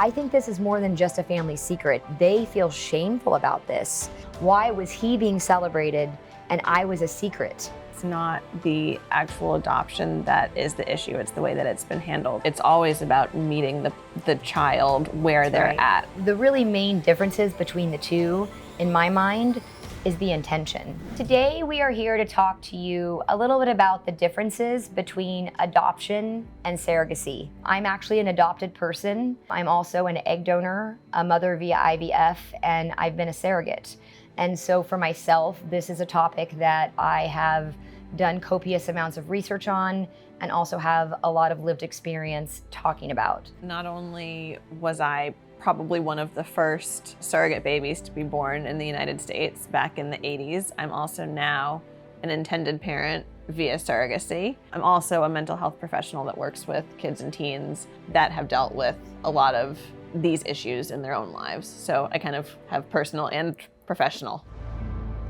I think this is more than just a family secret. They feel shameful about this. Why was he being celebrated and I was a secret? It's not the actual adoption that is the issue, it's the way that it's been handled. It's always about meeting the child where they're at. The really main differences between the two, in my mind, is the intention. Today we are here to talk to you a little bit about the differences between adoption and surrogacy. I'm actually an adopted person. I'm also an egg donor, a mother via IVF, and I've been a surrogate. And so for myself, this is a topic that I have done copious amounts of research on and also have a lot of lived experience talking about. Not only was I probably one of the first surrogate babies to be born in the United States back in the 80s, I'm also now an intended parent via surrogacy. I'm also a mental health professional that works with kids and teens that have dealt with a lot of these issues in their own lives. So I kind of have personal and professional.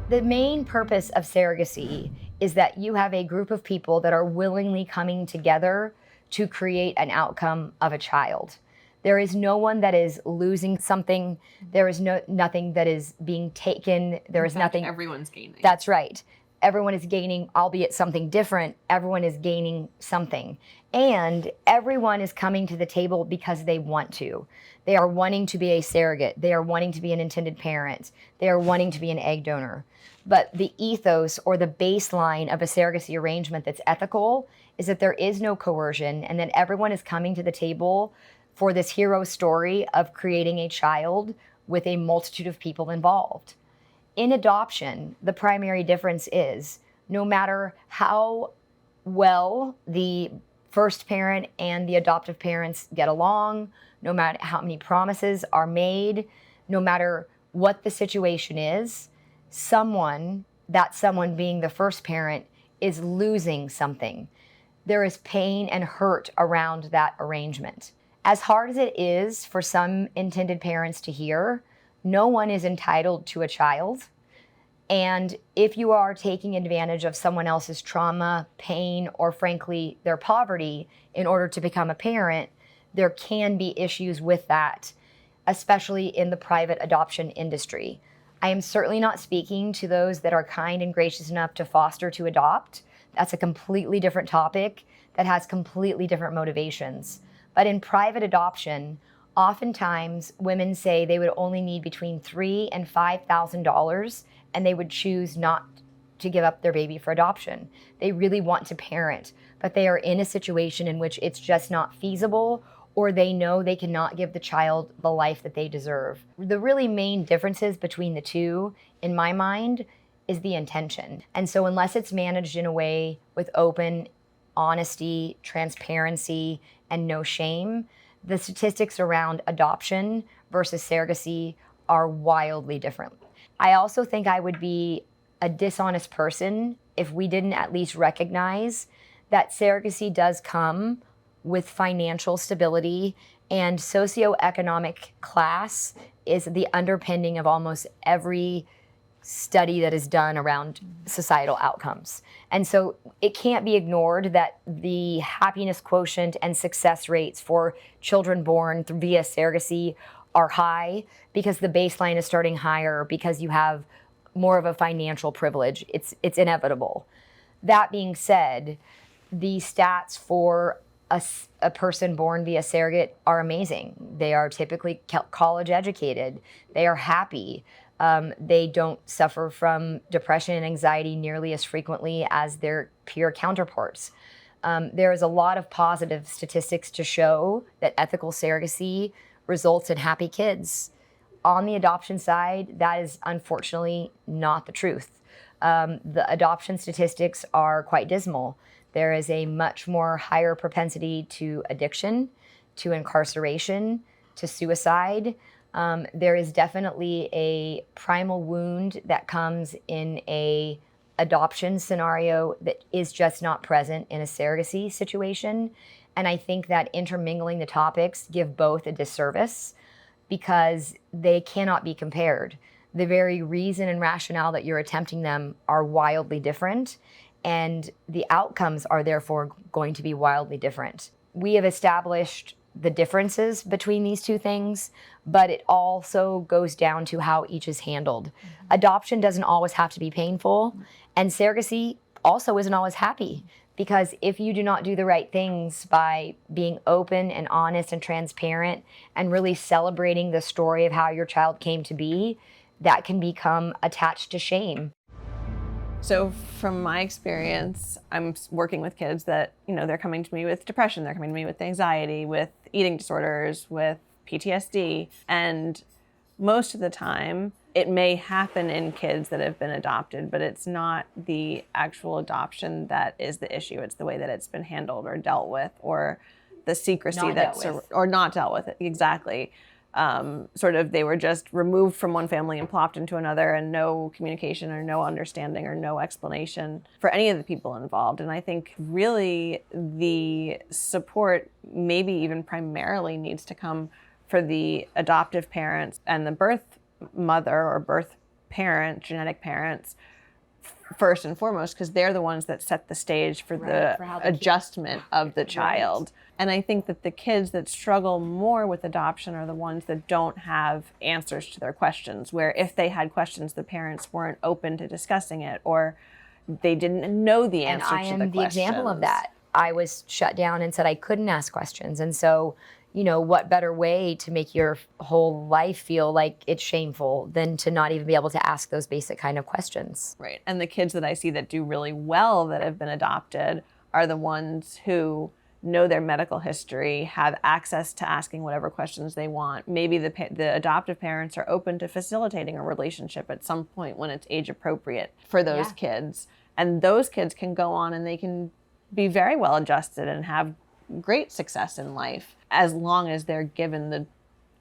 The main purpose of surrogacy is that you have a group of people that are willingly coming together to create an outcome of a child. There is no one that is losing something. There is nothing that is being taken. There is nothing. Everyone's gaining. That's right. Everyone is gaining, albeit something different. Everyone is gaining something. And everyone is coming to the table because they want to. They are wanting to be a surrogate. They are wanting to be an intended parent. They are wanting to be an egg donor. But the ethos or the baseline of a surrogacy arrangement that's ethical is that there is no coercion and that everyone is coming to the table for this hero story of creating a child with a multitude of people involved. In adoption, the primary difference is no matter how well the first parent and the adoptive parents get along, no matter how many promises are made, no matter what the situation is, someone being the first parent, is losing something. There is pain and hurt around that arrangement. As hard as it is for some intended parents to hear, no one is entitled to a child. And if you are taking advantage of someone else's trauma, pain, or frankly, their poverty in order to become a parent, there can be issues with that, especially in the private adoption industry. I am certainly not speaking to those that are kind and gracious enough to foster to adopt. That's a completely different topic that has completely different motivations. But in private adoption, oftentimes women say they would only need between $3,000 and $5,000 and they would choose not to give up their baby for adoption. They really want to parent, but they are in a situation in which it's just not feasible, or they know they cannot give the child the life that they deserve. The really main differences between the two, in my mind, is the intention. And so unless it's managed in a way with open honesty, transparency, and no shame, the statistics around adoption versus surrogacy are wildly different. I also think I would be a dishonest person if we didn't at least recognize that surrogacy does come with financial stability, and socioeconomic class is the underpinning of almost every study that is done around societal outcomes. And so it can't be ignored that the happiness quotient and success rates for children born via surrogacy are high because the baseline is starting higher because you have more of a financial privilege. It's inevitable. That being said, the stats for a person born via surrogate are amazing. They are typically college educated. They are happy. They don't suffer from depression and anxiety nearly as frequently as their peer counterparts. There is a lot of positive statistics to show that ethical surrogacy results in happy kids. On the adoption side, that is unfortunately not the truth. The adoption statistics are quite dismal. There is a much more higher propensity to addiction, to incarceration, to suicide. There is definitely a primal wound that comes in a adoption scenario that is just not present in a surrogacy situation. And I think that intermingling the topics give both a disservice because they cannot be compared. The very reason and rationale that you're attempting them are wildly different, and the outcomes are therefore going to be wildly different. We have established the differences between these two things, but it also goes down to how each is handled. Adoption doesn't always have to be painful, and surrogacy also isn't always happy, because if you do not do the right things by being open and honest and transparent and really celebrating the story of how your child came to be, that can become attached to shame. So from my experience, I'm working with kids that, they're coming to me with depression, they're coming to me with anxiety, with eating disorders, with PTSD. And most of the time, it may happen in kids that have been adopted, but it's not the actual adoption that is the issue. It's the way that it's been handled or dealt with, or the secrecy or not dealt with. Exactly. Sort of they were just removed from one family and plopped into another, and no communication or no understanding or no explanation for any of the people involved. And I think really the support maybe even primarily needs to come for the adoptive parents and the birth mother or birth parent, genetic parents, first and foremost, because they're the ones that set the stage for the adjustment of the child. And I think that the kids that struggle more with adoption are the ones that don't have answers to their questions, where if they had questions, the parents weren't open to discussing it, or they didn't know the answer to the questions. And I am the example of that. I was shut down and said I couldn't ask questions. And so, what better way to make your whole life feel like it's shameful than to not even be able to ask those basic kind of questions? Right. And the kids that I see that do really well that have been adopted are the ones who know their medical history, have access to asking whatever questions they want. Maybe the adoptive parents are open to facilitating a relationship at some point when it's age appropriate for those kids. And those kids can go on and they can be very well adjusted and have great success in life, as long as they're given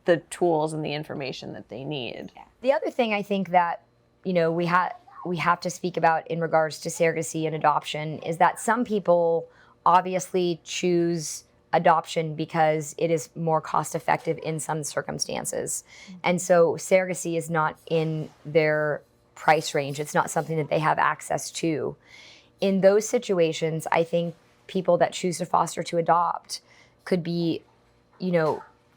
the tools and the information that they need. The other thing I think that, we have to speak about in regards to surrogacy and adoption is that some people obviously choose adoption because it is more cost effective in some circumstances. And so surrogacy is not in their price range. It's not something that they have access to. In those situations, I think people that choose to foster to adopt could be,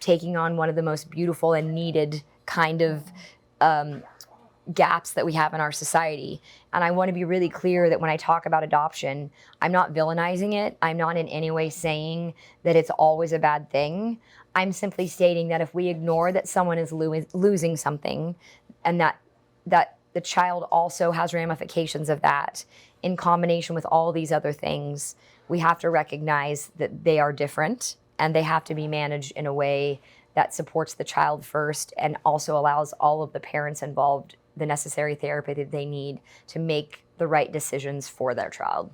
taking on one of the most beautiful and needed kind of gaps that we have in our society. And I want to be really clear that when I talk about adoption, I'm not villainizing it. I'm not in any way saying that it's always a bad thing. I'm simply stating that if we ignore that someone is losing something, and that the child also has ramifications of that in combination with all these other things, we have to recognize that they are different and they have to be managed in a way that supports the child first and also allows all of the parents involved the necessary therapy that they need to make the right decisions for their child.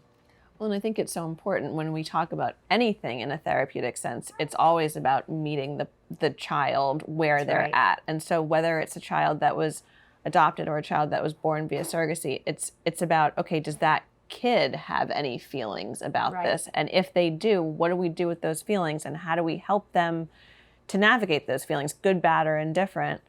Well, and I think it's so important when we talk about anything in a therapeutic sense, it's always about meeting the child where they're at. And so whether it's a child that was adopted or a child that was born via surrogacy, it's about, okay, does that kid have any feelings about this? And if they do, what do we do with those feelings? And how do we help them to navigate those feelings, good, bad, or indifferent?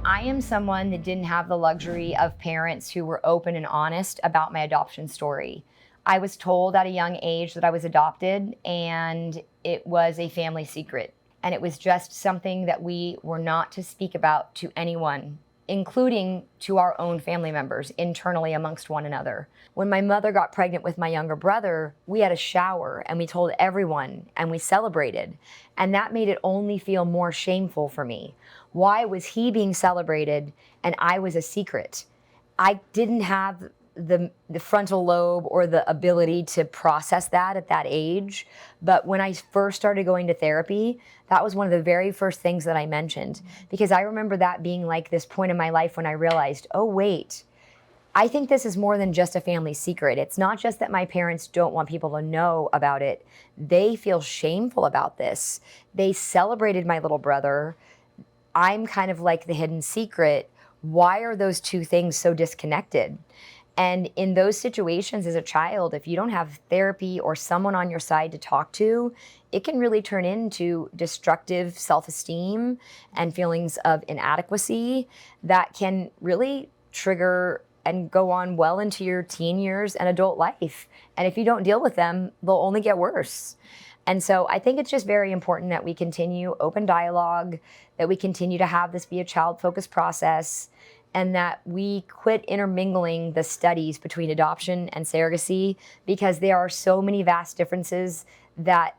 I am someone that didn't have the luxury of parents who were open and honest about my adoption story. I was told at a young age that I was adopted, and it was a family secret. And it was just something that we were not to speak about to anyone, including to our own family members, internally amongst one another. When my mother got pregnant with my younger brother, we had a shower and we told everyone and we celebrated. And that made it only feel more shameful for me. Why was he being celebrated and I was a secret? I didn't have the frontal lobe or the ability to process that at that age. But when I first started going to therapy, that was one of the very first things that I mentioned, because I remember that being like this point in my life when I realized, oh wait, I think this is more than just a family secret. It's not just that my parents don't want people to know about it. They feel shameful about this. They celebrated my little brother. I'm kind of like the hidden secret. Why are those two things so disconnected? And in those situations as a child, if you don't have therapy or someone on your side to talk to, it can really turn into destructive self-esteem and feelings of inadequacy that can really trigger and go on well into your teen years and adult life. And if you don't deal with them, they'll only get worse. And so I think it's just very important that we continue open dialogue, that we continue to have this be a child-focused process, and that we quit intermingling the studies between adoption and surrogacy, because there are so many vast differences that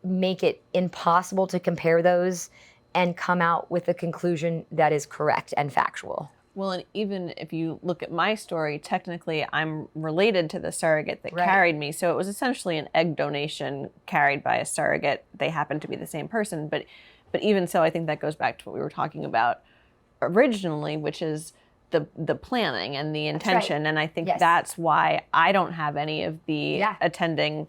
make it impossible to compare those and come out with a conclusion that is correct and factual. Well, and even if you look at my story, technically I'm related to the surrogate that carried me. So it was essentially an egg donation carried by a surrogate. They happen to be the same person. But even so, I think that goes back to what we were talking about originally, which is the planning and the intention. And I think that's why I don't have any of the attending,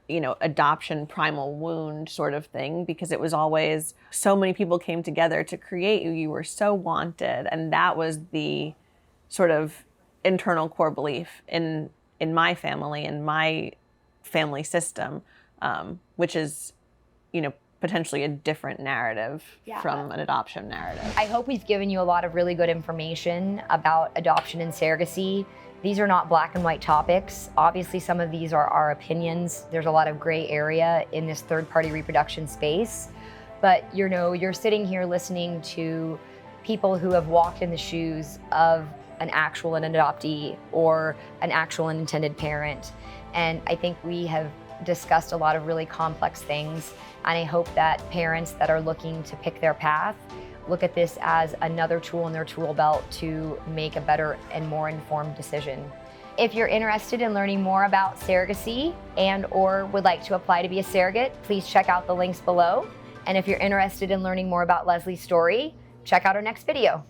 adoption primal wound sort of thing, because it was always so many people came together to create you. You were so wanted. And that was the sort of internal core belief in my family, in my family system, which is, potentially a different narrative from an adoption narrative. I hope we've given you a lot of really good information about adoption and surrogacy. These are not black and white topics. Obviously, some of these are our opinions. There's a lot of gray area in this third-party reproduction space. But you're sitting here listening to people who have walked in the shoes of an actual and an adoptee or an actual and intended parent. And I think we have discussed a lot of really complex things. And I hope that parents that are looking to pick their path look at this as another tool in their tool belt to make a better and more informed decision. If you're interested in learning more about surrogacy and/or would like to apply to be a surrogate, please check out the links below. And if you're interested in learning more about Leslie's story, check out our next video.